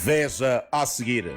Veja a seguir.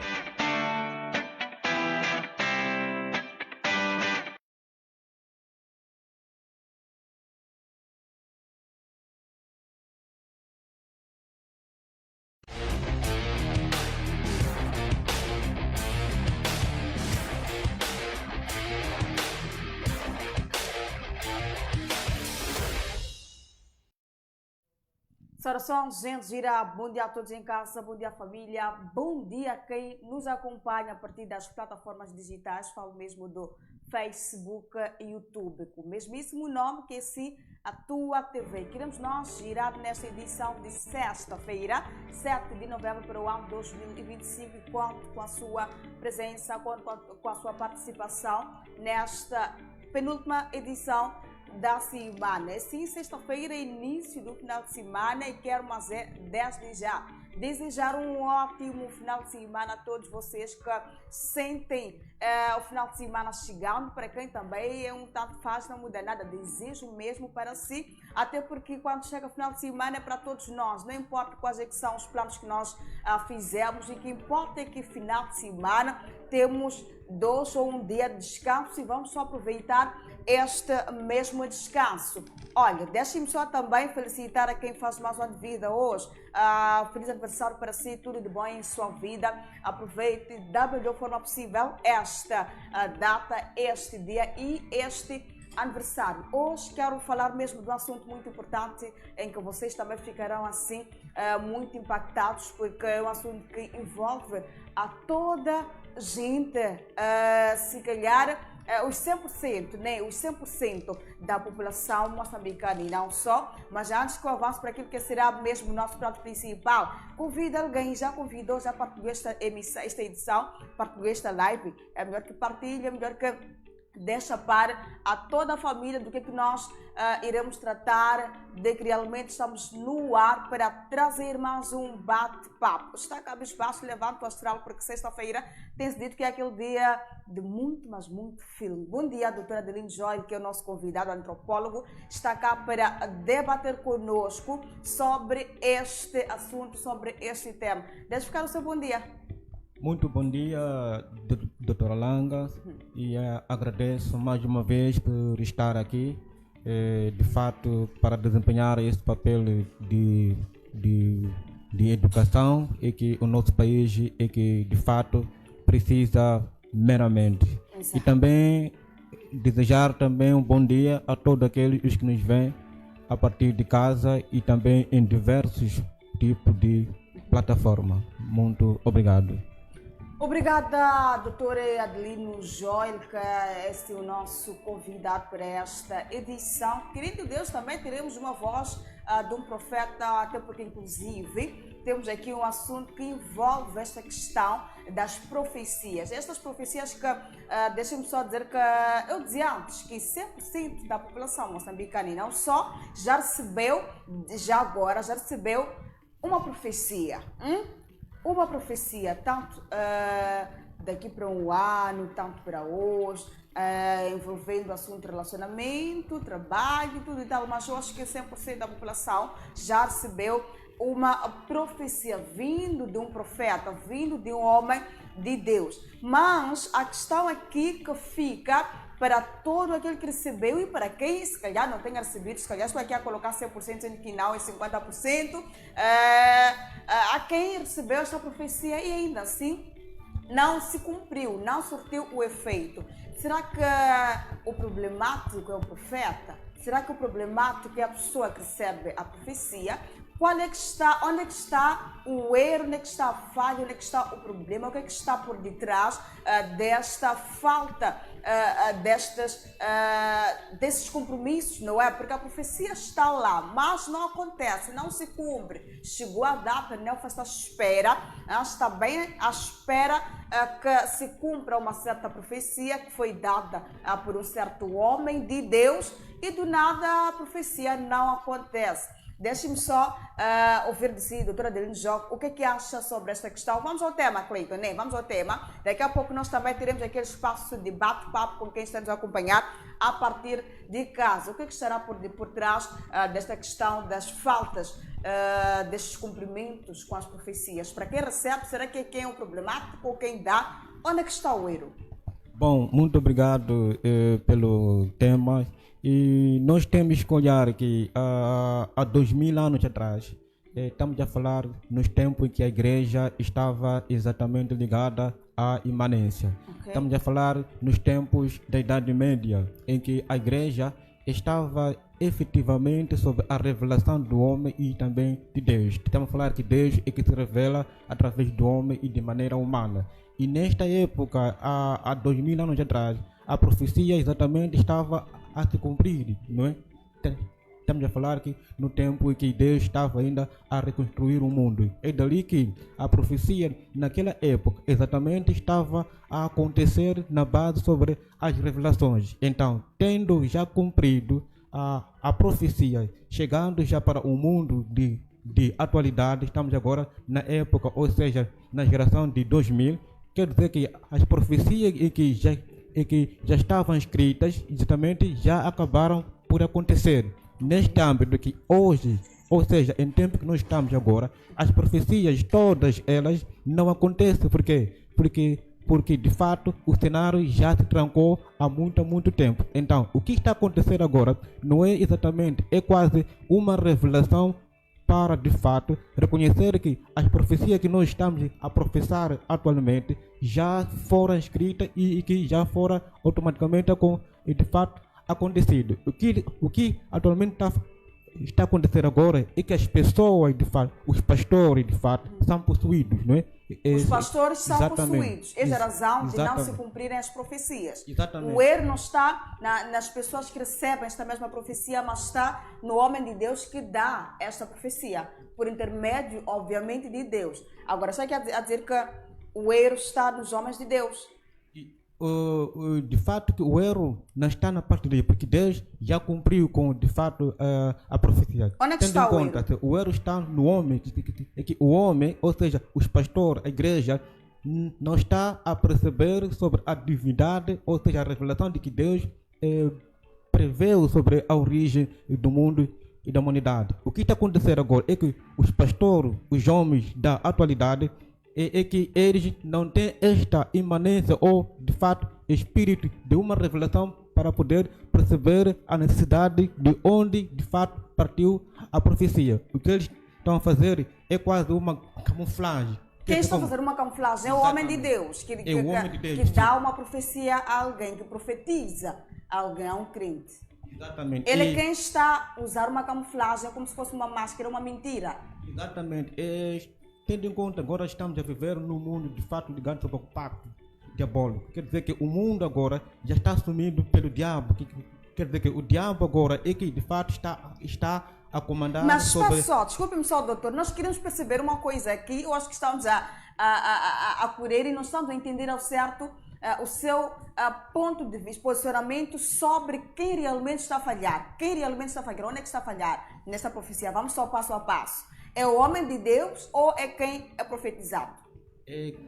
Saudações, gente gira, bom dia a todos em casa, bom dia família, bom dia a quem nos acompanha a partir das plataformas digitais, falo mesmo do Facebook e YouTube, com o mesmíssimo nome que esse a tua TV. Queremos nós girar nesta edição de sexta-feira, 7 de novembro para o ano 2025 e conto com a sua presença, conto com a sua participação nesta penúltima edição da semana. Sim, sexta-feira, início do final de semana e quero, mas desde já desejar um ótimo final de semana a todos vocês que sentem o final de semana chegando. Para quem também é um tanto faz, não muda nada, desejo mesmo para si, até porque quando chega o final de semana é para todos nós, não importa quais é que são os planos que nós fizemos, e o que importa é que final de semana temos 2 ou 1 dia de descanso e vamos só aproveitar este mesmo descanso. Olha, deixem-me só também felicitar a quem faz mais um ano de vida hoje. Feliz aniversário para si, tudo de bom em sua vida. Aproveite da melhor forma possível esta data, este dia e este aniversário. Hoje quero falar mesmo de um assunto muito importante em que vocês também ficarão assim muito impactados, porque é um assunto que envolve a toda gente, se calhar os 100%, né? Os 100% da população moçambicana e não só. Mas antes que eu avance para aquilo que será mesmo o nosso prato principal, convida alguém, já convidou, já partilhou esta edição, partilhou esta live, é melhor que partilhe, é melhor que deixa para a toda a família do que nós iremos tratar, de que realmente estamos no ar para trazer mais um bate-papo. Está cá espaço, levanta o astral, porque sexta-feira tem-se dito que é aquele dia de muito, mas muito filme. Bom dia, doutora Adeline Joel, que é o nosso convidado, antropólogo, está cá para debater conosco sobre este assunto, sobre este tema. Deixa ficar o seu bom dia. Muito bom dia, doutora Langa, e agradeço mais uma vez por estar aqui, de fato, para desempenhar este papel de educação e que o nosso país é que, de fato, precisa meramente. Exato. E também desejar também um bom dia a todos aqueles que nos veem a partir de casa e também em diversos tipos de plataforma. Muito obrigado. Obrigada, doutora Adelino Joel, que é o nosso convidado para esta edição. Querendo Deus, também teremos uma voz de um profeta, até porque, inclusive, temos aqui um assunto que envolve esta questão das profecias. Estas profecias que, deixem-me só dizer que, eu dizia antes, que 100% da população moçambicana e não só, já recebeu uma profecia. Uma profecia, tanto daqui para um ano, tanto para hoje, envolvendo assunto de relacionamento, trabalho, tudo e tal, mas eu acho que 100% da população já recebeu uma profecia vindo de um profeta, vindo de um homem de Deus. Mas a questão aqui que fica para todo aquele que recebeu e para quem se calhar não tenha recebido, se calhar estou aqui a colocar 100% sendo que não é 50%, a quem recebeu esta profecia e ainda assim não se cumpriu, não surtiu o efeito. Será que o problemático é o profeta? Será que o problemático é a pessoa que recebe a profecia? Onde é que está o erro, onde é que está a falha, onde é que está o problema, o que é que está por detrás desta falta, desses compromissos, não é? Porque a profecia está lá, mas não acontece, não se cumpre. Chegou a data, Nelfa está à espera, está bem à espera que se cumpra uma certa profecia que foi dada por um certo homem de Deus e do nada a profecia não acontece. Deixe-me só ouvir de si, doutora Adeline Joque, o que é que acha sobre esta questão? Vamos ao tema, Cleiton, né? Vamos ao tema. Daqui a pouco nós também teremos aquele espaço de bate-papo com quem está nos a acompanhar a partir de casa. O que é que estará por trás desta questão das faltas, destes cumprimentos com as profecias? Para quem recebe, será que é quem é o problemático ou quem dá? Onde é que está o erro? Bom, muito obrigado pelo tema. E nós temos que olhar que há 2000 anos atrás, estamos a falar nos tempos em que a igreja estava exatamente ligada à imanência. Okay. Estamos a falar nos tempos da Idade Média, em que a igreja estava efetivamente sob a revelação do homem e também de Deus. Estamos a falar que Deus é que se revela através do homem e de maneira humana. E nesta época, há 2000 anos atrás, a profecia exatamente estava a se cumprir, não é? Estamos a falar que no tempo em que Deus estava ainda a reconstruir o mundo. É dali que a profecia naquela época exatamente estava a acontecer na base sobre as revelações. Então, tendo já cumprido a profecia, chegando já para o mundo de atualidade, estamos agora na época, ou seja, na geração de 2000, quer dizer que as profecias que já estavam escritas, exatamente, já acabaram por acontecer. Neste âmbito que hoje, ou seja, em tempo que nós estamos agora, as profecias, todas elas, não acontecem. Por quê? Porque de fato, o cenário já se trancou há muito tempo. Então, o que está acontecendo agora não é exatamente, é quase uma revelação para, de fato, reconhecer que as profecias que nós estamos a professar atualmente já foram escritas e que já foram automaticamente, de fato, acontecido. O que atualmente está acontecendo agora é que as pessoas, de fato, os pastores, de fato, são possuídos, não é? Os pastores são possuídos. É a razão de não se cumprirem as profecias. Exatamente. O erro não está nas pessoas que recebem esta mesma profecia, mas está no homem de Deus que dá esta profecia, por intermédio, obviamente, de Deus. Agora, só que a dizer que o erro está nos homens de Deus. De fato, que o erro não está na parte dele, porque Deus já cumpriu com, de fato, a profecia. Onde é que está o erro? O erro está no homem, que o homem, ou seja, os pastores, a igreja, não está a perceber sobre a divindade, ou seja, a revelação de que Deus preveu sobre a origem do mundo e da humanidade. O que está acontecendo agora é que os pastores, os homens da atualidade, é que eles não têm esta imanência ou, de fato, espírito de uma revelação para poder perceber a necessidade de onde, de fato, partiu a profecia. O que eles estão a fazer é quase uma camuflagem. Quem está a fazer uma camuflagem é o homem de Deus, que dá uma profecia a alguém, que profetiza a alguém, a um crente. Exatamente. Ele é quem está a usar uma camuflagem como se fosse uma máscara, uma mentira. Exatamente. Tendo em conta, agora estamos a viver num mundo de fato ligado sobre o pacto diabólico. Quer dizer que o mundo agora já está assumido pelo diabo. Quer dizer que o diabo agora é que de fato está a comandar. Mas sobre... desculpe-me só, doutor, nós queremos perceber uma coisa aqui. Eu acho que estamos a correr e não estamos a entender ao certo o seu ponto de vista, posicionamento sobre quem realmente está a falhar. Quem realmente está a falhar? Onde é que está a falhar nesta profecia? Vamos só passo a passo. É o homem de Deus ou é quem é profetizado?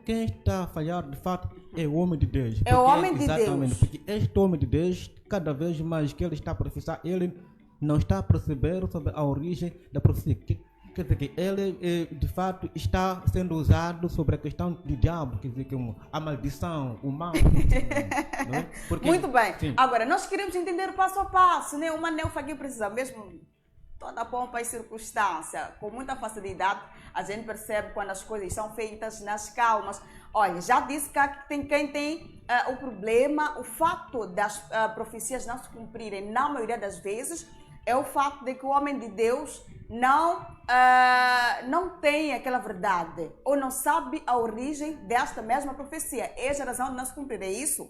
Quem está a falhar, de fato, é o homem de Deus. É o homem de Deus. Exatamente, porque este homem de Deus, cada vez mais que ele está a profetizar, ele não está a perceber sobre a origem da profecia. Quer dizer que ele, de fato, está sendo usado sobre a questão do diabo, quer dizer que a maldição, o mal. Não é? Porque, muito bem. Sim. Agora, nós queremos entender passo a passo, né? Uma neofagui precisa mesmo toda pompa e circunstância, com muita facilidade, a gente percebe quando as coisas são feitas nas calmas. Olha, já disse que tem quem tem o problema, o fato das profecias não se cumprirem, na maioria das vezes, é o fato de que o homem de Deus não tem aquela verdade, ou não sabe a origem desta mesma profecia. Essa é a razão de não se cumprir, é isso?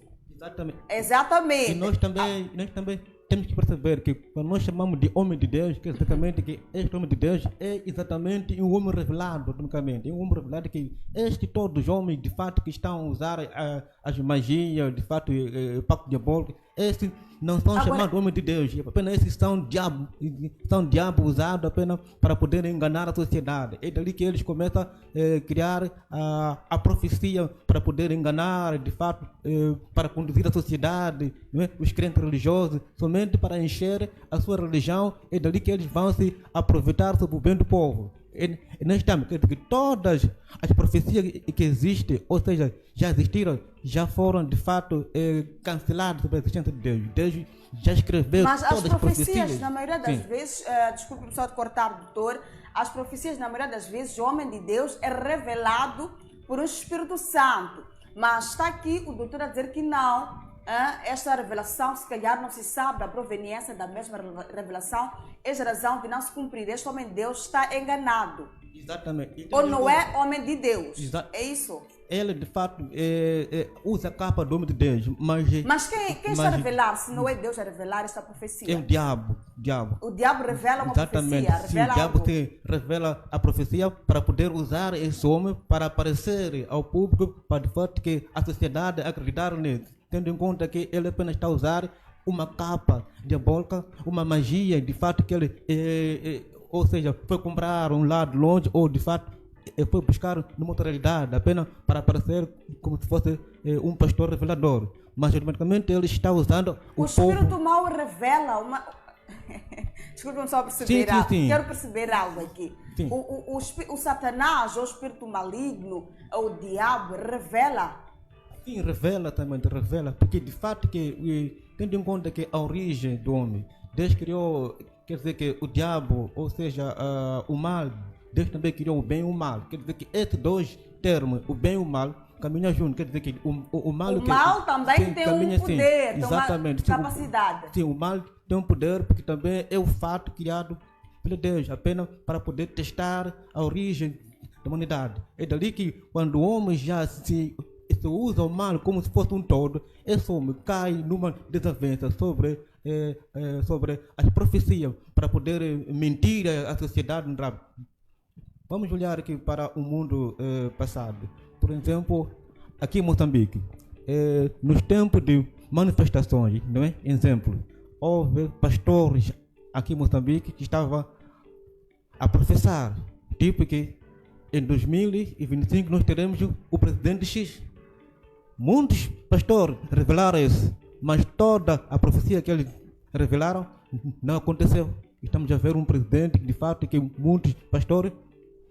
Exatamente. E nós também temos que perceber que quando nós chamamos de homem de Deus, que exatamente que este homem de Deus é exatamente um homem revelado, unicamente. É um homem revelado que todos os homens, de fato, que estão a usar as magias, de fato, o pacto diabólico, esses não são chamados homens de Deus, apenas esses são diabo usado apenas para poder enganar a sociedade. É dali que eles começam a criar a profecia para poder enganar, de fato, para conduzir a sociedade, não é? Os crentes religiosos, somente para encher a sua religião. É dali que eles vão se aproveitar sobre o bem do povo. Nós estamos, que todas as profecias que existem, ou seja, já existiram, já foram de fato canceladas sobre a existência de Deus. Deus já escreveu mas todas as profecias, na maioria das Sim. vezes, desculpe só de cortar, doutor, as profecias, na maioria das vezes, o homem de Deus é revelado por um Espírito Santo. Mas está aqui o doutor a dizer que não. Esta revelação, se calhar não se sabe a proveniência da mesma revelação, é a razão de não se cumprir. Este homem de Deus está enganado. Exatamente. Ou não é homem de Deus. É isso? Ele, de fato, usa a capa do homem de Deus. Mas quem está a revelar, se não é Deus a revelar esta profecia? É o diabo. O diabo revela uma Exatamente. profecia. Sim, o diabo revela a profecia para poder usar esse homem para aparecer ao público, para de fato que a sociedade acreditar nele. Tendo em conta que ele apenas está a usar uma capa diabólica, uma magia, de fato que ele, ou seja, foi comprar um lado longe, ou de fato foi buscar numa outra realidade, apenas para aparecer como se fosse um pastor revelador. Mas automaticamente ele está usando o espírito mau revela uma... Desculpe-me só perceber algo. Sim. Quero perceber algo aqui. O Satanás, ou o espírito maligno, ou o diabo, revela. Sim, revela também, revela, porque de fato que, tendo em conta que a origem do homem, Deus criou, quer dizer que o diabo, ou seja, o mal, Deus também criou o bem e o mal. Quer dizer que esses dois termos, o bem e o mal, caminham juntos. Quer dizer que o mal... O mal também tem um poder, tem uma capacidade. Sim, o mal tem um poder, porque também é o fato criado pelo Deus, apenas para poder testar a origem da humanidade. É dali que quando o homem já se usa o mal como se fosse um todo, esse homem cai numa desavença sobre as profecias para poder mentir à sociedade. Vamos olhar aqui para o mundo passado. Por exemplo, aqui em Moçambique, nos tempos de manifestações, não é? Exemplo, houve pastores aqui em Moçambique que estavam a professar, tipo que em 2025 nós teremos o presidente X. Muitos pastores revelaram isso, mas toda a profecia que eles revelaram não aconteceu. Estamos a ver um presidente que, de fato, que muitos pastores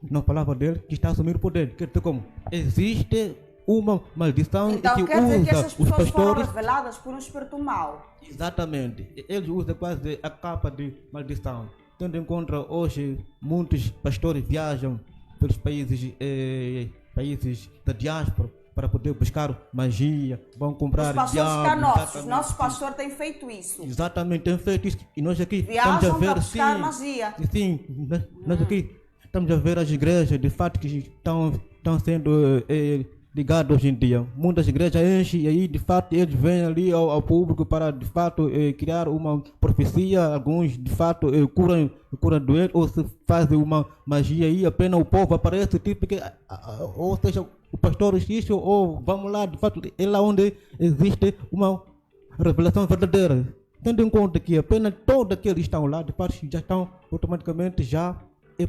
não falavam dele, que está a assumir o poder. Quer dizer como? Existe uma maldição então, que quer dizer usa que essas os pessoas pastores... foram reveladas por um espírito mau. Exatamente. Eles usam quase a capa de maldição. Tendo em conta hoje, muitos pastores viajam pelos países da diáspora para poder buscar magia, vão comprar diabo. Os nossos pastores têm feito isso. Exatamente, têm feito isso. E nós aqui viajam estamos a ver, para buscar magia. Sim, nós aqui estamos a ver as igrejas, de fato, que estão sendo ligadas hoje em dia. Muitas igrejas enchem e aí, de fato, eles vêm ali ao público para, de fato, criar uma profecia. Alguns, de fato, curam doente ou se fazem uma magia aí, apenas o povo aparece, tipo que, ou seja, o pastor X, ou vamos lá, de fato, é lá onde existe uma revelação verdadeira. Tendo em conta que apenas todos aqueles que estão lá, de fato, já estão automaticamente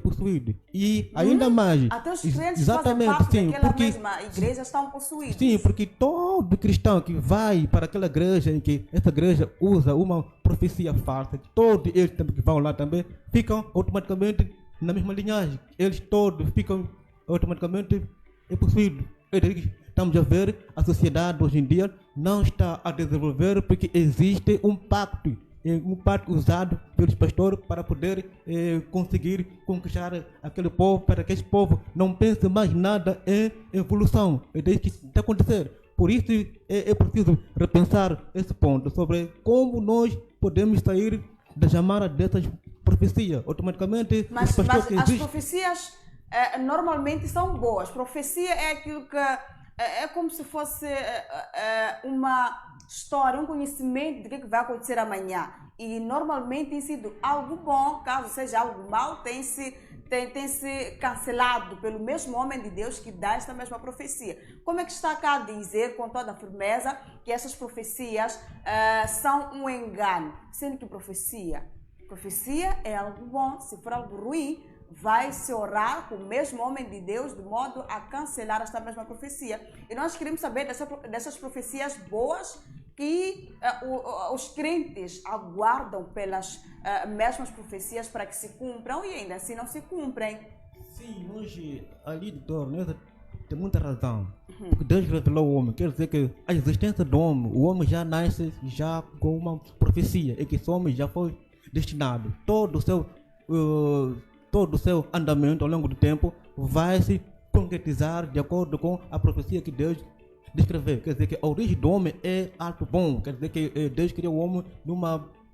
possuídos. E ainda mais... Até os crentes que fazem parte daquela mesma igreja estão possuídos. Sim, porque todo cristão que vai para aquela igreja e que essa igreja usa uma profecia falsa, todos eles que vão lá também ficam automaticamente na mesma linhagem. Eles todos ficam automaticamente possuídos. Estamos a ver, a sociedade hoje em dia não está a desenvolver porque existe um pacto usado pelos pastores para poder conseguir conquistar aquele povo, para que esse povo não pense mais nada em evolução. É isso que está acontecendo. Por isso é preciso repensar esse ponto sobre como nós podemos sair da chamada dessas profecias. Automaticamente, mas as profecias normalmente são boas. Profecia é aquilo que é como se fosse uma história, um conhecimento de que vai acontecer amanhã. E normalmente tem sido algo bom, caso seja algo mau, tem-se tem se cancelado pelo mesmo homem de Deus que dá esta mesma profecia. Como é que está cá a dizer com toda a firmeza que essas profecias são um engano? Sendo que profecia é algo bom. Se for algo ruim, vai se orar com o mesmo homem de Deus de modo a cancelar esta mesma profecia. E nós queremos saber dessas profecias boas que os crentes aguardam pelas mesmas profecias para que se cumpram e ainda assim não se cumprem. Sim, hoje ali, doutor, tem muita razão. Porque Deus revelou o homem, quer dizer que a existência do homem, o homem já nasce já com uma profecia, e que esse homem já foi destinado. Todo o seu andamento ao longo do tempo vai se concretizar de acordo com a profecia que Deus descreveu. Quer dizer que a origem do homem é algo bom. Quer dizer que Deus criou o homem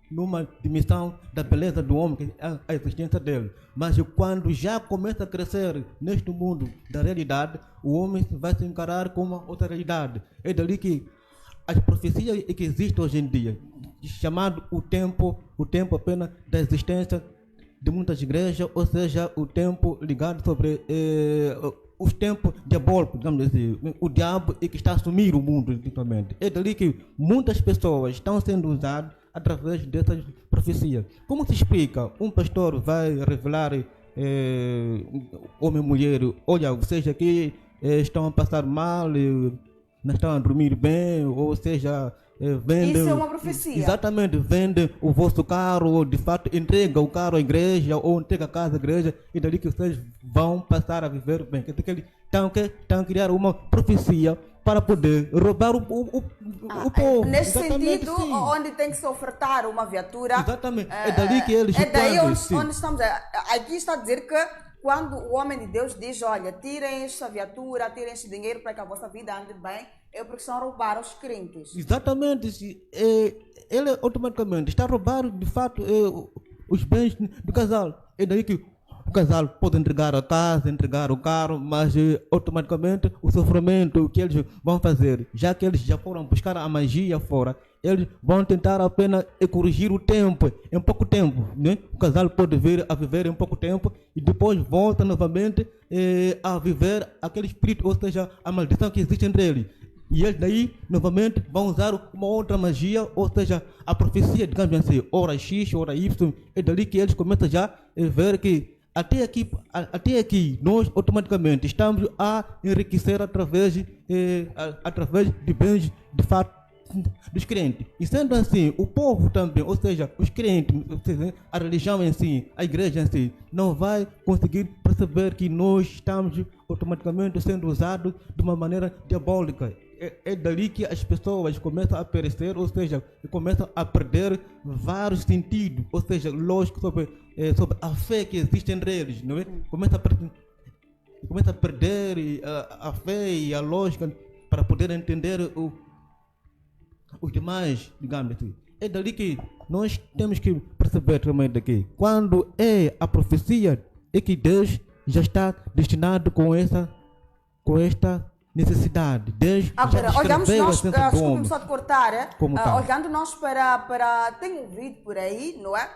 numa dimensão da beleza do homem, que é a existência dele. Mas quando já começa a crescer neste mundo da realidade, o homem vai se encarar com uma outra realidade. É dali que as profecias que existem hoje em dia, chamado o tempo apenas da existência de muitas igrejas, ou seja, o tempo ligado sobre os tempos diabólicos, digamos assim, o diabo é que está a assumir o mundo, literalmente. É dali que muitas pessoas estão sendo usadas através dessas profecias. Como se explica? Um pastor vai revelar homem e mulher, olha, vocês aqui estão a passar mal, não estão a dormir bem, ou seja, vendem... Isso é uma profecia. Exatamente, vendem o vosso carro, ou de fato entrega o carro à igreja, ou entrega a casa à igreja, e dali que vocês vão passar a viver bem. Quer dizer que eles estão a criar uma profecia para poder roubar o povo. Nesse sentido, sim. Onde tem que se ofertar uma viatura... Exatamente, é dali que eles... É daí onde estamos. Aqui está a dizer que quando o homem de Deus diz, olha, tirem esta viatura, tirem este dinheiro para que a vossa vida ande bem, é porque estão a roubar os crentes. Exatamente. Ele automaticamente está a roubar, de fato, os bens do casal. É daí que o casal pode entregar a casa, entregar o carro, mas automaticamente o sofrimento que eles vão fazer, já que eles já foram buscar a magia fora, eles vão tentar apenas corrigir o tempo, em pouco tempo, né? O casal pode vir a viver em pouco tempo e depois volta novamente a viver aquele espírito, ou seja, a maldição que existe entre eles. E eles daí, novamente, vão usar uma outra magia, ou seja, a profecia, digamos assim, hora X, hora Y, é dali que eles começam já a ver que até aqui, nós automaticamente estamos a enriquecer através de bens, de fato, dos crentes. E sendo assim, o povo também, ou seja, os crentes, a religião em si, a igreja em si, não vai conseguir perceber que nós estamos automaticamente sendo usados de uma maneira diabólica. É dali que as pessoas começam a perecer, ou seja, começam a perder vários sentidos, ou seja, lógico, sobre a fé que existe entre eles, não é? Começa a perder a fé e a lógica para poder entender os demais, digamos assim. É dali que nós temos que perceber também daqui. Quando é a profecia, é que Deus já está destinado com esta necessidade. Deus agora, já olhamos nós, descreveu só de cortar, tá? Olhando nós para... Tenho ouvido por aí, não é?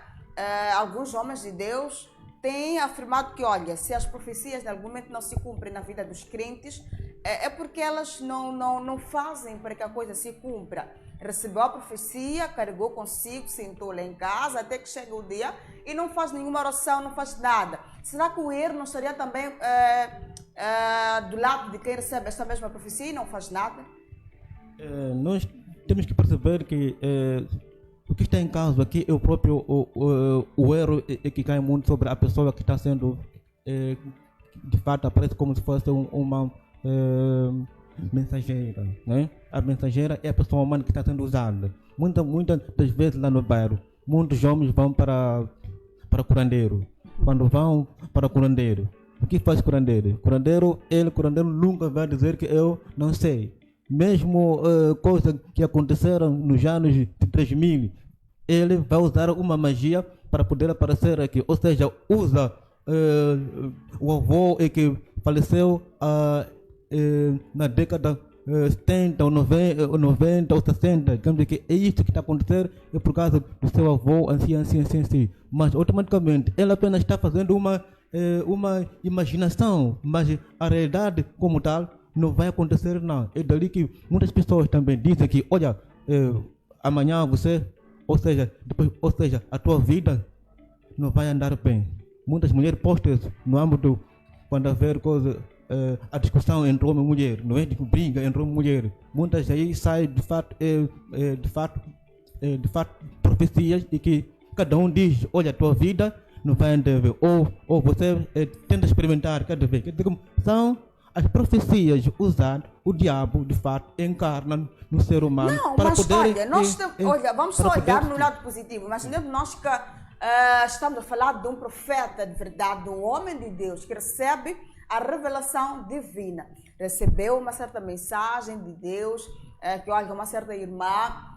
Alguns homens de Deus têm afirmado que, olha, se as profecias de algum momento não se cumprem na vida dos crentes, é porque elas não fazem para que a coisa se cumpra. Recebeu a profecia, carregou consigo, sentou lá em casa, até que chega o dia e não faz nenhuma oração, não faz nada. Será que o erro não estaria também do lado de quem recebe esta mesma profecia e não faz nada? Nós temos que perceber que o que está em causa aqui é o próprio o erro que cai muito sobre a pessoa que está sendo, de fato, aparece como se fosse uma mensageira, né? A mensageira é a pessoa humana que está sendo usada. Muitas das vezes lá no bairro, muitos homens vão para curandeiro. Quando vão para curandeiro, o que faz curandeiro? Curandeiro nunca vai dizer que eu não sei. Mesmo coisas que aconteceram nos anos de 3000, ele vai usar uma magia para poder aparecer aqui. Ou seja, usa o avô que faleceu na década 70 ou 90 ou 60, digamos que é isso que está acontecendo, é por causa do seu avô, assim. Mas automaticamente ele apenas está fazendo uma uma imaginação, mas a realidade como tal não vai acontecer não. É dali que muitas pessoas também dizem que, olha, amanhã você, ou seja, a tua vida não vai andar bem. Muitas mulheres postam no âmbito, quando haver coisa, a discussão entre homem e mulher, não é de briga entre homem e mulher. Muitas aí saem de fato, profecias e que cada um diz, olha, a tua vida não vai andar bem, ou você tenta experimentar cada vez. São as profecias usadas, o diabo de fato encarna no ser humano. Não, para mas poder, olha, vamos só olhar no lado positivo. Mas nós que estamos a falar de um profeta de verdade, de um homem de Deus que recebe a revelação divina. Recebeu uma certa mensagem de Deus, que olha, uma certa irmã,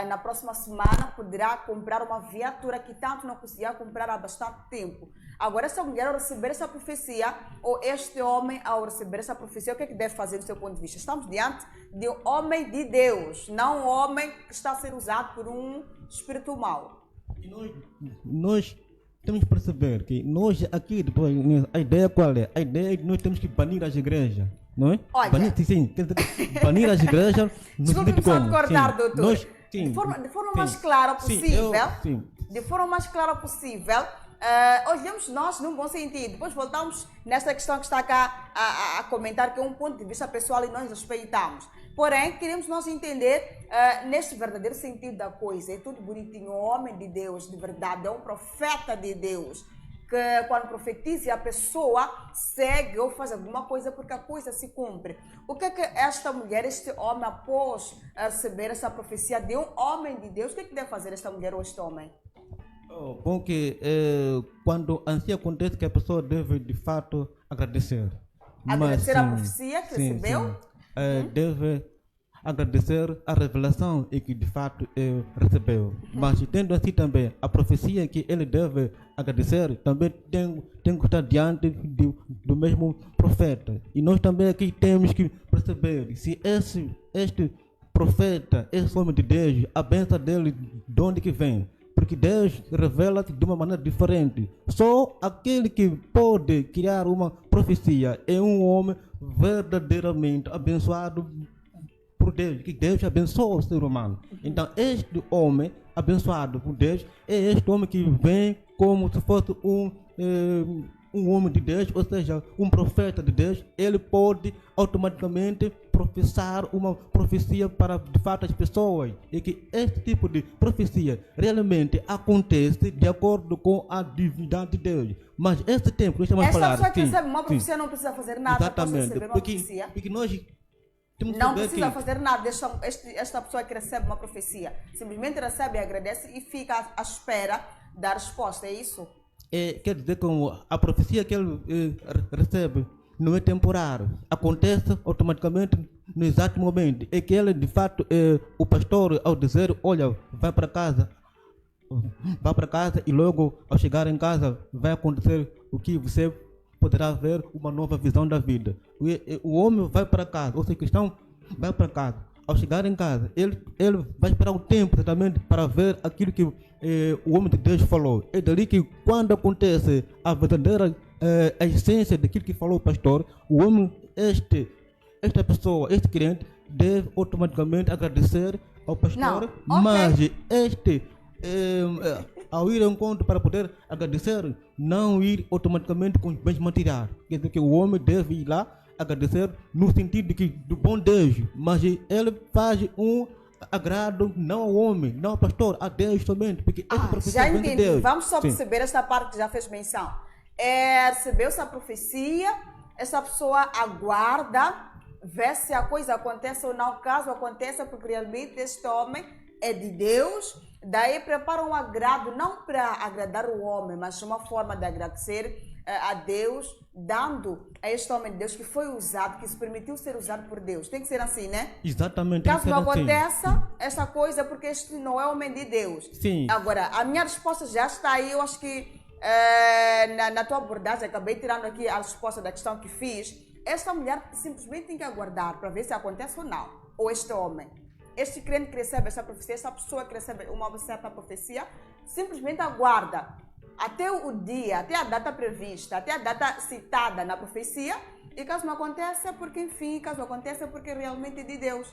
na próxima semana poderá comprar uma viatura que tanto não conseguia comprar há bastante tempo. Agora, essa mulher, ao receber essa profecia, ou este homem, ao receber essa profecia, o que é que deve fazer do seu ponto de vista? Estamos diante de um homem de Deus, não um homem que está a ser usado por um espírito mau. Nós temos que perceber que nós aqui, depois, a ideia qual é? A ideia é que nós temos que banir as igrejas, não é? Olha, banir as igrejas no sentido como? Desculpe-me só cortar, doutor. Nós, de forma mais clara possível, de forma mais clara possível, olhamos nós num bom sentido. Depois voltamos nesta questão que está cá a comentar, que é um ponto de vista pessoal e nós respeitamos. Porém, queremos nós entender neste verdadeiro sentido da coisa. É tudo bonitinho, um homem de Deus, de verdade, é um profeta de Deus, que quando profetiza a pessoa segue ou faz alguma coisa porque a coisa se cumpre. O que é que esta mulher, este homem, após receber essa profecia de um homem de Deus, o que é que deve fazer esta mulher ou este homem? Bom que quando assim acontece, que a pessoa deve de fato agradecer. Agradecer a profecia que recebeu? Deve agradecer a revelação e que de fato recebeu. Mas tendo assim também a profecia que ele deve agradecer, também tem que estar diante do mesmo profeta. E nós também aqui temos que perceber se este profeta, esse homem de Deus, a bênção dele, de onde que vem? Porque Deus revela-se de uma maneira diferente. Só aquele que pode criar uma profecia é um homem verdadeiramente abençoado por Deus, que Deus abençoa o ser humano. Então, este homem abençoado por Deus é este homem que vem como se fosse um homem de Deus, ou seja, um profeta de Deus. Ele pode automaticamente professar uma profecia para de fato as pessoas, e que este tipo de profecia realmente acontece de acordo com a divindade de Deus. Mas esse tempo que estamos a falar, pessoa que recebe uma profecia não precisa fazer nada. Exatamente, para profecia. porque nós não precisa fazer nada. Esta pessoa que recebe uma profecia simplesmente recebe, agradece e fica à espera da resposta, é isso? Quer dizer que a profecia que ele recebe não é temporário, acontece automaticamente no exato momento. É que ele, de fato, o pastor, ao dizer, olha, vai para casa e logo ao chegar em casa vai acontecer o que você poderá ver, uma nova visão da vida. O homem vai para casa, ou seja, o cristão vai para casa. Ao chegar em casa, ele vai esperar o tempo exatamente para ver aquilo que o homem de Deus falou. É dali que, quando acontece a verdadeira a essência daquilo que falou o pastor, o homem, esta pessoa, este crente, deve automaticamente agradecer ao pastor, mas ao ir ao encontro para poder agradecer, não ir automaticamente com os bens materiais. Quer dizer que o homem deve ir lá agradecer no sentido de que do bom Deus, mas ele faz um agrado não ao homem, não ao pastor, a Deus somente, porque essa profecia já vem entendi. de Deus. Vamos só perceber esta parte que já fez menção. Recebeu essa profecia, essa pessoa aguarda, vê se a coisa acontece ou não. Caso aconteça, porque realmente este homem é de Deus, daí prepara um agrado, não para agradar o homem, mas uma forma de agradecer a Deus, dando a este homem de Deus que foi usado, que se permitiu ser usado por Deus. Tem que ser assim, né? Exatamente. Caso não aconteça esta coisa, porque este não é homem de Deus. Sim. Agora, a minha resposta já está aí. Eu acho que na tua abordagem, acabei tirando aqui a resposta da questão que fiz. Esta mulher simplesmente tem que aguardar para ver se acontece ou não. Ou este homem. Este crente que recebe essa profecia, essa pessoa que recebe uma certa profecia, simplesmente aguarda. até o dia, até a data prevista, até a data citada na profecia. E caso não aconteça, porque enfim, caso aconteça, porque realmente é de Deus.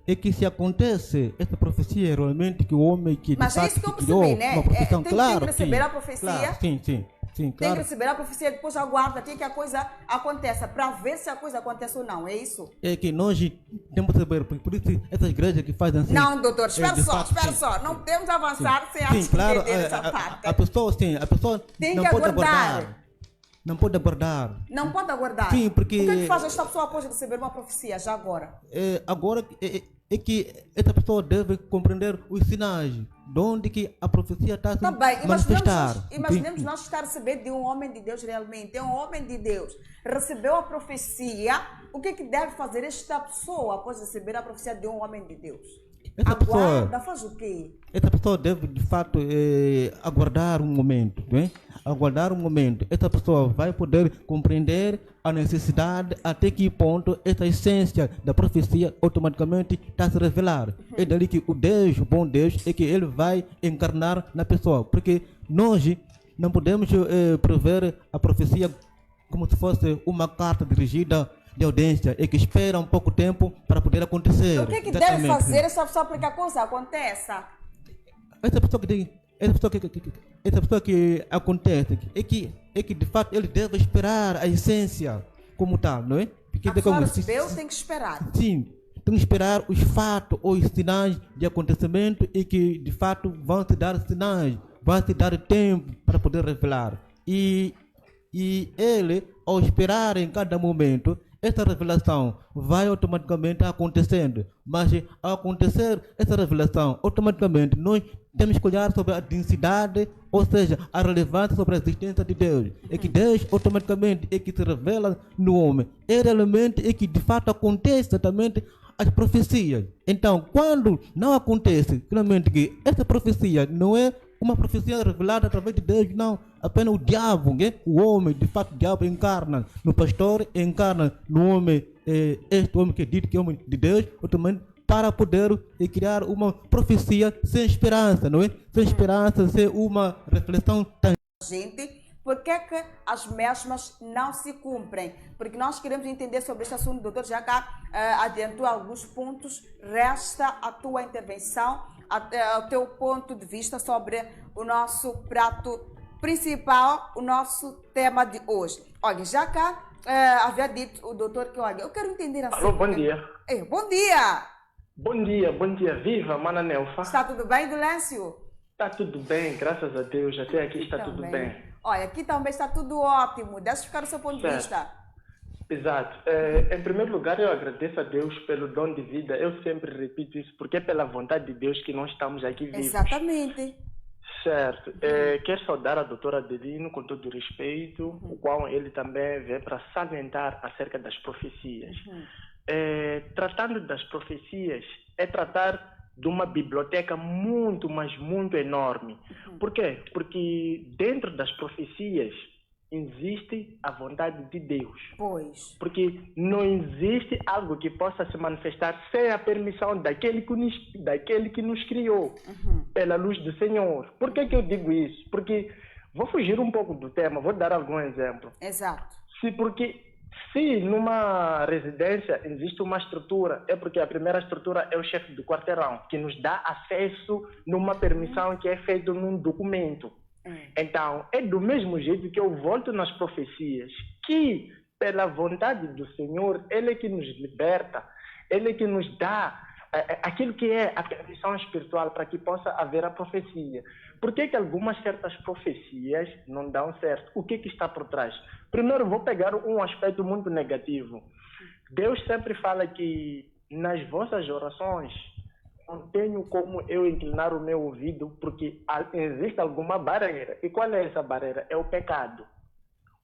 É que se acontece, essa profecia é realmente que o homem que mas é isso que eu percebi, né? Uma profissão, Tem claro, que receber sim, a profecia. Claro, sim, Tem claro. que receber a profecia, depois aguarda até que a coisa aconteça, para ver se a coisa acontece ou não, é isso? É que nós temos que saber, por isso essas igrejas que fazem assim... Não, doutor, espera fato, só, não podemos avançar sem sim, claro, entender essa parte. a pessoa tem não que pode aguardar. Não pode aguardar. Não pode aguardar? Sim, porque... O que é que faz esta pessoa após receber uma profecia, já agora? Agora é que essa pessoa deve compreender os sinais, de onde que a profecia está se manifestar. Imaginemos nós estar a receber de um homem de Deus realmente. É um homem de Deus. Recebeu a profecia. O que é que deve fazer esta pessoa após receber a profecia de um homem de Deus? Aguarda, faz o quê? Essa pessoa deve, de fato, aguardar um momento, não é? Aguardar um momento. Essa pessoa vai poder compreender a necessidade, até que ponto essa essência da profecia automaticamente está a se revelar. É dali que o Deus, o bom Deus, é que ele vai encarnar na pessoa. Porque nós não podemos prever a profecia como se fosse uma carta dirigida de audiência e que espera um pouco tempo para poder acontecer. O que é que deve fazer essa pessoa para que a coisa aconteça? Essa pessoa que acontece é que de fato ele deve esperar a essência como tal, não é? Porque a pessoa recebeu, tem que esperar. Sim, tem que esperar os fatos ou os sinais de acontecimento e que de fato vão te dar sinais, vão te dar tempo para poder revelar. E ele, ao esperar em cada momento, essa revelação vai automaticamente acontecendo. Mas ao acontecer essa revelação, automaticamente nós temos que olhar sobre a densidade, ou seja, a relevância sobre a existência de Deus. É que Deus automaticamente é que se revela no homem. É realmente é que de fato acontece exatamente as profecias. Então, quando não acontece, realmente que essa profecia não é uma profecia revelada através de Deus, não. Apenas o diabo, né? O homem, de fato, o diabo encarna no pastor, encarna no homem, este homem que é dito que é homem de Deus, para poder criar uma profecia sem esperança, não é? Sem esperança, sem uma reflexão gente, por que é que as mesmas não se cumprem? Porque nós queremos entender sobre este assunto, doutor já cá adiantou alguns pontos, resta a tua intervenção, o teu ponto de vista sobre o nosso prato principal, o nosso tema de hoje. Olha, já cá havia dito o doutor que, olha, eu quero entender assim. Alô, bom dia. Bom dia. Bom dia. Viva, Mana Nelfa. Está tudo bem, Dulâncio? Está tudo bem, graças a Deus. Até aqui está tudo bem. Olha, aqui também está tudo ótimo. Deixa ficar o seu ponto de vista. Exato. Em primeiro lugar, eu agradeço a Deus pelo dom de vida. Eu sempre repito isso, porque é pela vontade de Deus que nós estamos aqui vivos. Exatamente. Certo. Quero saudar a doutora Adelino com todo o respeito, o qual ele também vem para salientar acerca das profecias. Tratando das profecias, é tratar de uma biblioteca muito, mas muito enorme. Por quê? Porque dentro das profecias existe a vontade de Deus. Pois. Porque não existe algo que possa se manifestar sem a permissão daquele que nos criou, pela luz do Senhor. Por que eu digo isso? Porque vou fugir um pouco do tema, vou dar algum exemplo. Exato. Se numa residência existe uma estrutura, é porque a primeira estrutura é o chefe do quarteirão, que nos dá acesso numa permissão que é feita num documento. Então, é do mesmo jeito que eu volto nas profecias, que pela vontade do Senhor, Ele é que nos liberta, Ele é que nos dá aquilo que é a permissão espiritual para que possa haver a profecia. Por que algumas certas profecias não dão certo? O que está por trás? Primeiro, vou pegar um aspecto muito negativo. Deus sempre fala que nas vossas orações não tenho como eu inclinar o meu ouvido porque existe alguma barreira. E qual é essa barreira? É o pecado.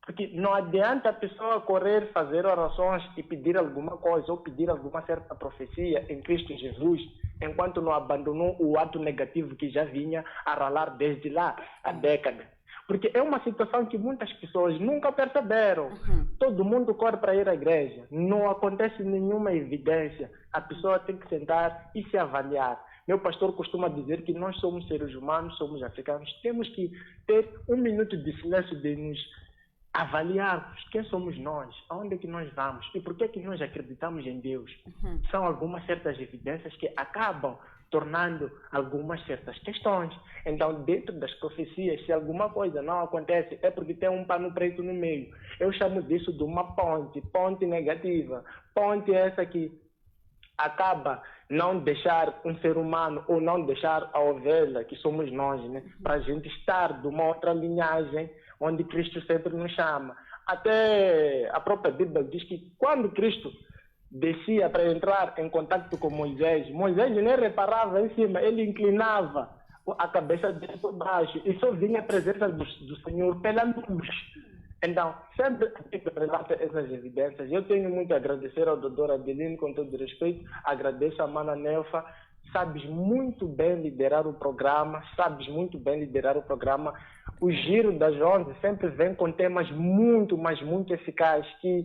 Porque não adianta a pessoa correr, fazer orações e pedir alguma coisa ou pedir alguma certa profecia em Cristo Jesus, enquanto não abandonou o ato negativo que já vinha a ralar desde lá, há décadas. Porque é uma situação que muitas pessoas nunca perceberam. Todo mundo corre para ir à igreja. Não acontece nenhuma evidência. A pessoa tem que sentar e se avaliar. Meu pastor costuma dizer que nós somos seres humanos, somos africanos, temos que ter um minuto de silêncio de nos avaliarmos quem somos nós, aonde é que nós vamos e por que é que nós acreditamos em Deus. São algumas certas evidências que acabam tornando algumas certas questões. Então, dentro das profecias, se alguma coisa não acontece, é porque tem um pano preto no meio. Eu chamo disso de uma ponte negativa. Ponte essa que acaba não deixar um ser humano ou não deixar a ovelha, que somos nós, né, para a gente estar de uma outra linhagem onde Cristo sempre nos chama. Até a própria Bíblia diz que quando Cristo descia para entrar em contato com Moisés, Moisés nem reparava em cima, ele inclinava a cabeça dele por baixo e só vinha a presença do Senhor pela luz. Então, sempre que relata essas evidências, eu tenho muito a agradecer ao doutor Adelino, com todo respeito, agradeço a Mana Nelfa, sabes muito bem liderar o programa, O Giro das 11 sempre vem com temas muito, mas muito eficazes, que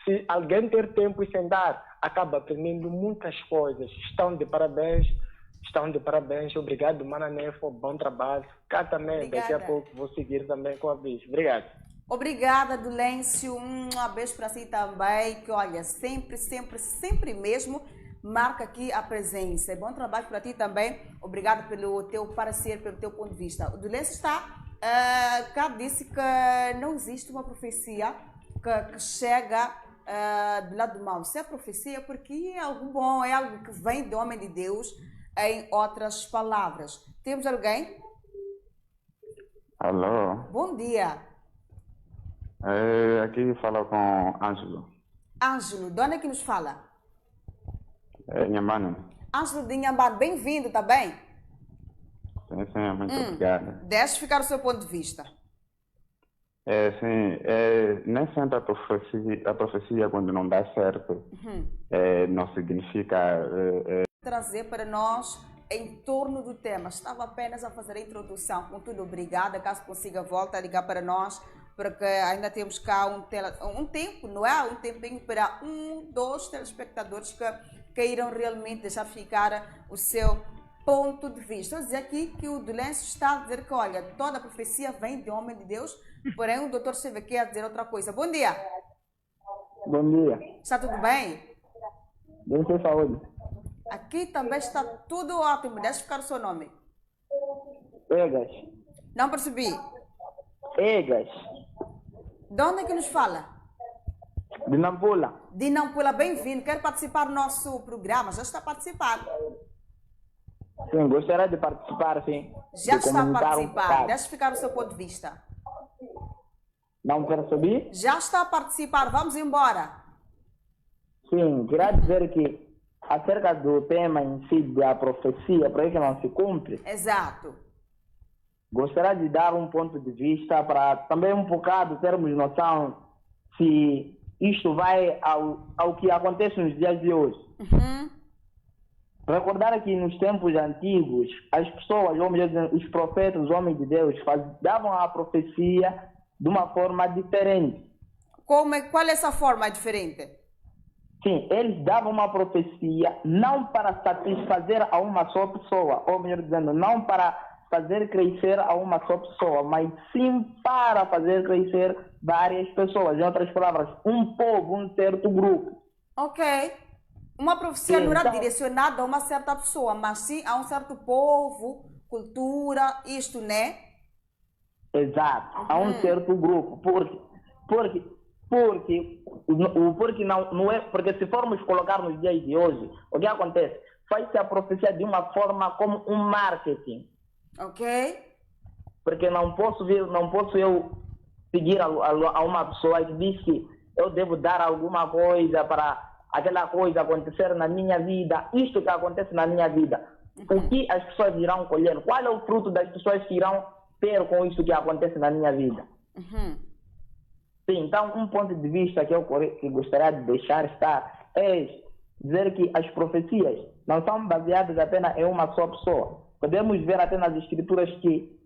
se alguém ter tempo e sentar, acaba aprendendo muitas coisas. Estão de parabéns. Obrigado, Mana Nelfa, bom trabalho. Cá também, Obrigada. daqui a pouco vou seguir também com a aviso. Obrigado. Obrigada, Dulêncio. Um beijo para si também, que olha, sempre mesmo marca aqui a presença. É bom trabalho para ti também. Obrigado pelo teu parecer, pelo teu ponto de vista. O Dulêncio está, cá disse que não existe uma profecia que chega do lado do mal. Isso é profecia porque é algo bom, é algo que vem do homem de Deus, em outras palavras. Temos alguém? Alô? Bom dia. Aqui fala com Ângelo. Ângelo, de onde é que nos fala? Nhambane. Ângelo de Nhambane, bem-vindo, tá bem? Sim, muito obrigado. Deixe ficar o seu ponto de vista. Nem sempre a profecia quando não dá certo, não significa... Trazer para nós em torno do tema. Estava apenas a fazer a introdução. Contudo, obrigada. Caso consiga, volta a ligar para nós, porque ainda temos cá um tempo, não é? Um tempinho para 2 telespectadores que irão realmente deixar ficar o seu ponto de vista. Estou a dizer aqui que o Dulêncio está a dizer que, olha, toda a profecia vem de homem de Deus, porém o doutor esteve aqui a dizer outra coisa. Bom dia. Bom dia. Está tudo bem? Bem, sem saúde. Aqui também está tudo ótimo. Deixa ficar o seu nome. Egas. Não percebi. Egas. De onde é que nos fala? De Nampula. De Nampula, bem-vindo. Quer participar do nosso programa? Já está a participar. Sim, gostaria de participar, sim. Já de está a comentar participar. Deixa ficar o seu ponto de vista. Não percebi? Já está a participar. Vamos embora. Sim, queria dizer que acerca do tema em si da profecia, para que não se cumpre, Exato. gostaria de dar um ponto de vista para também um bocado termos noção se isto vai ao que acontece nos dias de hoje. Recordar que nos tempos antigos, as pessoas, os profetas, os homens de Deus, davam a profecia de uma forma diferente. Qual é essa forma diferente? Sim, eles davam uma profecia não para satisfazer a uma só pessoa, ou melhor dizendo, não para fazer crescer a uma só pessoa, mas sim para fazer crescer várias pessoas. Em outras palavras, um povo, um certo grupo. Ok. Uma profecia Sim, não era então, direcionada a uma certa pessoa, mas sim a um certo povo, cultura, isto, né? Exato, a um certo grupo. Porque se formos colocar nos dias de hoje, o que acontece? Faz-se a profecia de uma forma como um marketing. Ok. Porque não posso eu seguir a uma pessoa que diz que eu devo dar alguma coisa para aquela coisa acontecer na minha vida, isto que acontece na minha vida. O que as pessoas irão colher? Qual é o fruto das pessoas que irão ter com isto que acontece na minha vida? Sim, então um ponto de vista que eu gostaria de deixar estar é dizer que as profecias não são baseadas apenas em uma só pessoa. Podemos ver até nas escrituras que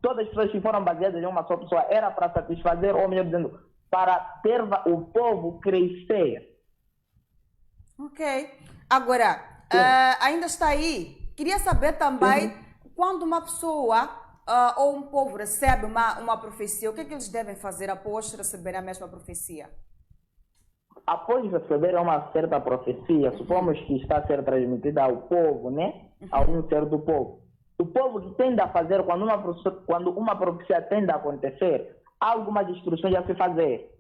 todas as pessoas que foram baseadas em uma só pessoa era para satisfazer, ou melhor dizendo, para ter o povo crescer. Ok. Agora, ainda está aí Queria saber também, quando uma pessoa ou um povo recebe uma profecia, o que é que eles devem fazer após receber a mesma profecia? Após receber uma certa profecia, supomos que está a ser transmitida ao povo, né? A um certo povo. O povo que tende a fazer, quando uma profecia tende a acontecer, há algumas instruções a se fazer.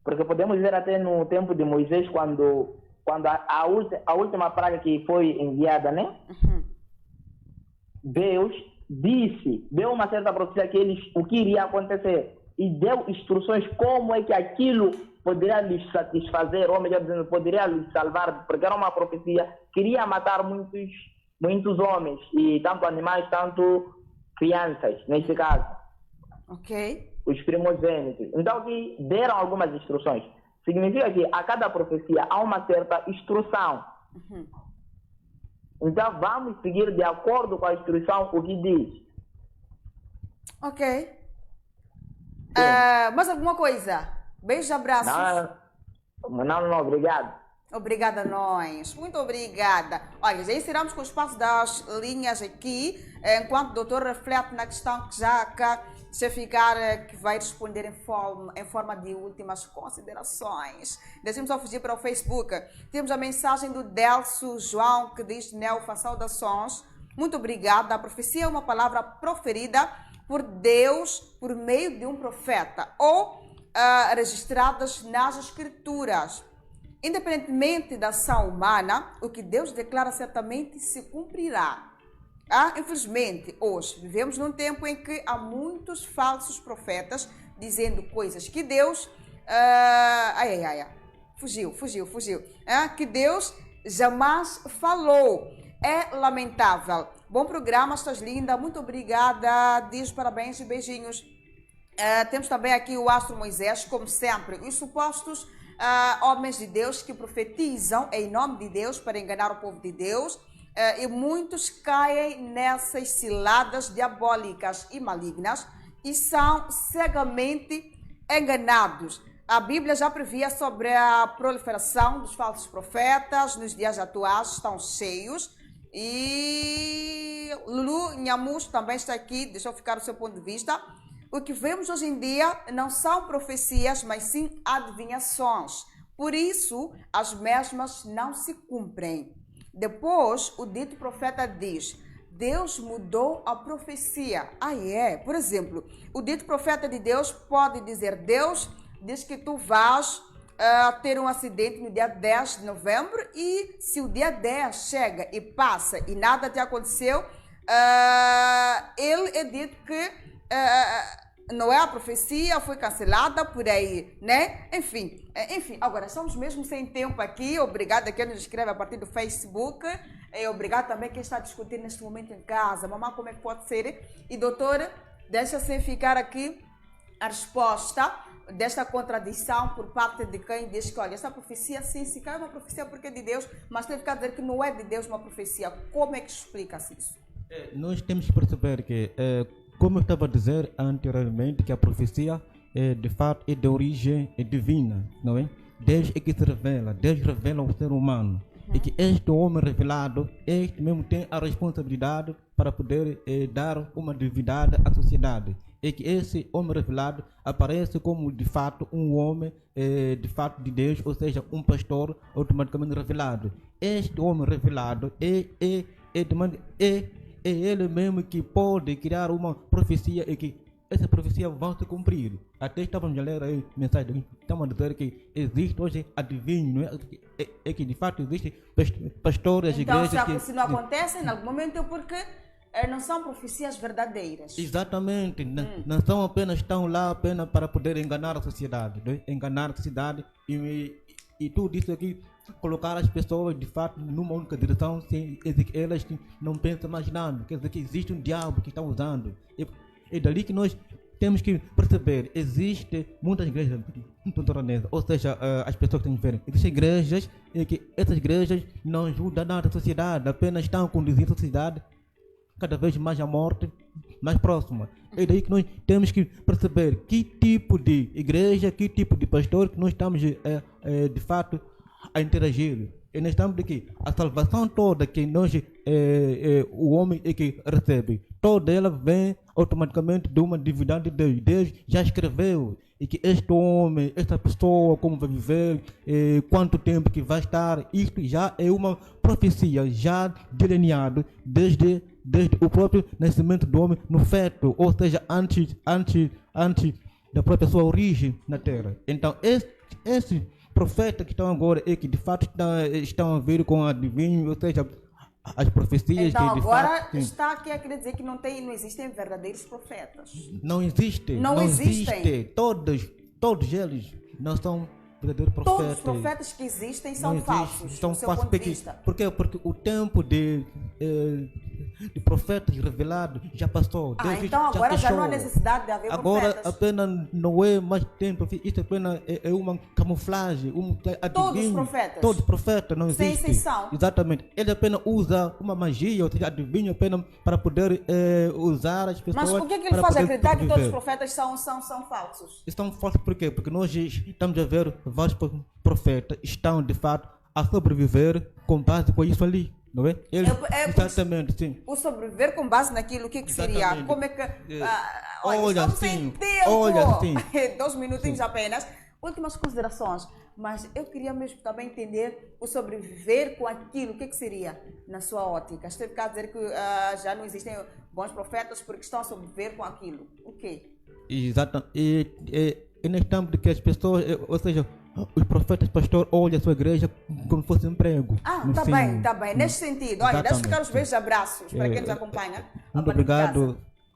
Porque podemos ver até no tempo de Moisés, quando a última praga que foi enviada, né? Deus deu uma certa profecia o que iria acontecer e deu instruções como é que aquilo poderia lhes satisfazer, ou melhor dizendo, poderia lhes salvar, porque era uma profecia que iria matar muitos homens, e tanto animais, tanto crianças, nesse caso. Ok. Os primogênitos. Então, que deram algumas instruções. Significa que a cada profecia há uma certa instrução. Então, vamos seguir de acordo com a instrução o que diz. Ok. Mais alguma coisa? Beijo, abraços. Não, obrigado. Obrigada a nós. Muito obrigada. Olha, já encerramos com o espaço das linhas aqui, enquanto o doutor reflete na questão que já cá se ficar, que vai responder em forma de últimas considerações. Deixemos só fugir para o Facebook. Temos a mensagem do Delcio João, que diz: Nelfa, saudações. Muito obrigada. A profecia é uma palavra proferida por Deus por meio de um profeta ou registradas nas Escrituras. Independentemente da ação humana, o que Deus declara certamente se cumprirá. Infelizmente, hoje vivemos num tempo em que há muitos falsos profetas dizendo coisas que Deus... Fugiu. Que Deus jamais falou. É lamentável. Bom programa, estás linda. Muito obrigada. Diz parabéns e beijinhos. Temos também aqui o Astro Moisés, como sempre, os supostos homens de Deus que profetizam em nome de Deus para enganar o povo de Deus, e muitos caem nessas ciladas diabólicas e malignas e são cegamente enganados. A Bíblia já previa sobre a proliferação dos falsos profetas, nos dias atuais estão cheios, e Lulu Nhamus também está aqui, deixa eu ficar o seu ponto de vista. O que vemos hoje em dia não são profecias, mas sim adivinhações. Por isso, as mesmas não se cumprem. Depois, o dito profeta diz: Deus mudou a profecia. Por exemplo, o dito profeta de Deus pode dizer: Deus diz que tu vais ter um acidente no dia 10 de novembro, e se o dia 10 chega e passa e nada te aconteceu, ele é dito que não é a profecia, foi cancelada por aí, né? Enfim, agora estamos mesmo sem tempo aqui. Obrigada a quem nos escreve a partir do Facebook. Obrigada também a quem está discutindo neste momento em casa. Mamãe, como é que pode ser? E doutora, deixa-se ficar aqui a resposta desta contradição por parte de quem diz que, olha, essa profecia sim, se cai uma profecia porque é de Deus, mas teve que dizer que não é de Deus uma profecia. Como é que explica-se isso? Nós temos que perceber que, como eu estava a dizer anteriormente, que a profecia de fato é de origem divina, não é? Deus é que se revela, Deus revela ao ser humano. E que este homem revelado, este mesmo tem a responsabilidade para poder dar uma divindade à sociedade. E que esse homem revelado aparece como de fato um homem de fato de Deus, ou seja, um pastor automaticamente revelado. Este homem revelado é ele mesmo que pode criar uma profecia e que essa profecia vai se cumprir. Até estávamos a ler aí mensagem, estamos a dizer que existe hoje adivinho, não é que de fato existe pastores, então, igrejas se não acontece em algum momento é porque não são profecias verdadeiras. Exatamente, não são apenas, estão lá apenas para poder enganar a sociedade, não é? Enganar a sociedade e tudo isso aqui, colocar as pessoas de fato numa única direção, sem elas não pensam mais nada. Quer dizer que existe um diabo que está usando. É dali que nós temos que perceber. Existe muitas igrejas, ou seja, as pessoas que têm que ver, existem igrejas e que essas igrejas não ajudam nada a sociedade, apenas estão conduzindo a sociedade cada vez mais à morte, mais próxima. É daí que nós temos que perceber que tipo de igreja, que tipo de pastor que nós estamos de fato a interagir. E nós estamos aqui. A salvação toda que nós, o homem é que recebe, toda ela vem automaticamente de uma divindade de Deus. Deus já escreveu e que este homem, esta pessoa, como vai viver, quanto tempo que vai estar, isto já é uma profecia, já delineado desde o próprio nascimento do homem no feto, ou seja, antes da própria sua origem na terra. Então, esse profeta que estão agora e que de fato estão a vir com adivinho, ou seja, as profecias então, que de agora fato, está aqui a querer dizer que não existem verdadeiros profetas. Não existe. Não existem. Todos eles não são verdadeiros profetas. Todos os profetas que existem são falsos. São falsos. Por quê? Porque o tempo de profetas revelados já passou. Deus então agora já não há necessidade de haver profetas. Agora apenas não é mais tempo. Isso apenas é uma camuflagem. Todos os profetas. Todos os profetas não existem. Sem exceção. Exatamente. Ele apenas usa uma magia, ou seja, adivinho apenas para poder usar as pessoas. Mas o que é que ele faz acreditar que todos os profetas são falsos? Estão falsos por quê? Porque nós estamos a ver vários profetas estão de fato a sobreviver com base com isso ali. Não é? Exatamente, sim. O sobreviver com base naquilo, o que seria? Como é que... olha, estamos sim. sem tempo. Olha, sim. 2 minutinhos apenas. Últimas considerações. Mas eu queria mesmo também entender o sobreviver com aquilo. O que seria na sua ótica? Esteve cá a dizer que já não existem bons profetas porque estão a sobreviver com aquilo. O quê? Exatamente. E nós estamos de que as pessoas, ou seja, os profetas, pastor, olham a sua igreja como se fosse um emprego. Tá bem. Nesse sentido, olha, deixa ficar os beijos e abraços para quem nos acompanha. Muito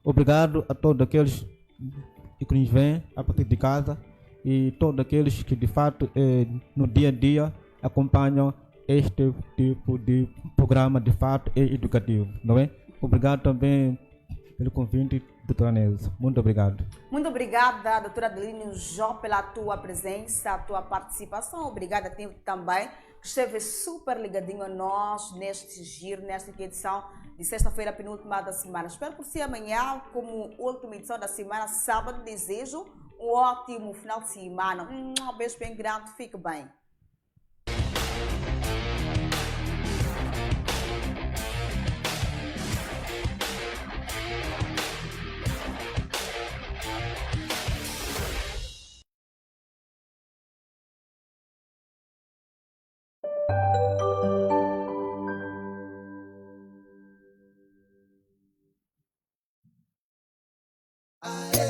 obrigado a todos aqueles que nos veem a partir de casa e todos aqueles que de fato no dia a dia acompanham este tipo de programa de fato educativo, não é? Obrigado também pelo convite, doutora Neuza. Muito obrigado. Muito obrigada, doutora Adelino Jó, pela tua presença, a tua participação. Obrigada a ti também, que esteve super ligadinho a nós neste giro, nesta edição de sexta-feira, penúltima da semana. Espero por si amanhã, como última edição da semana, sábado. Desejo um ótimo final de semana. Um beijo bem grande, fique bem.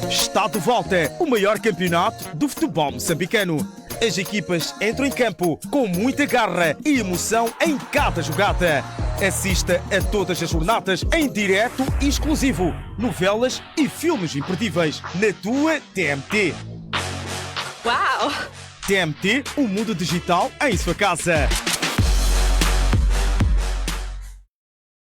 Está de volta o maior campeonato do futebol moçambicano. As equipas entram em campo com muita garra e emoção em cada jogada. Assista a todas as jornadas em direto e exclusivo, novelas e filmes imperdíveis na tua TMT. Uau! TMT, o mundo digital em sua casa.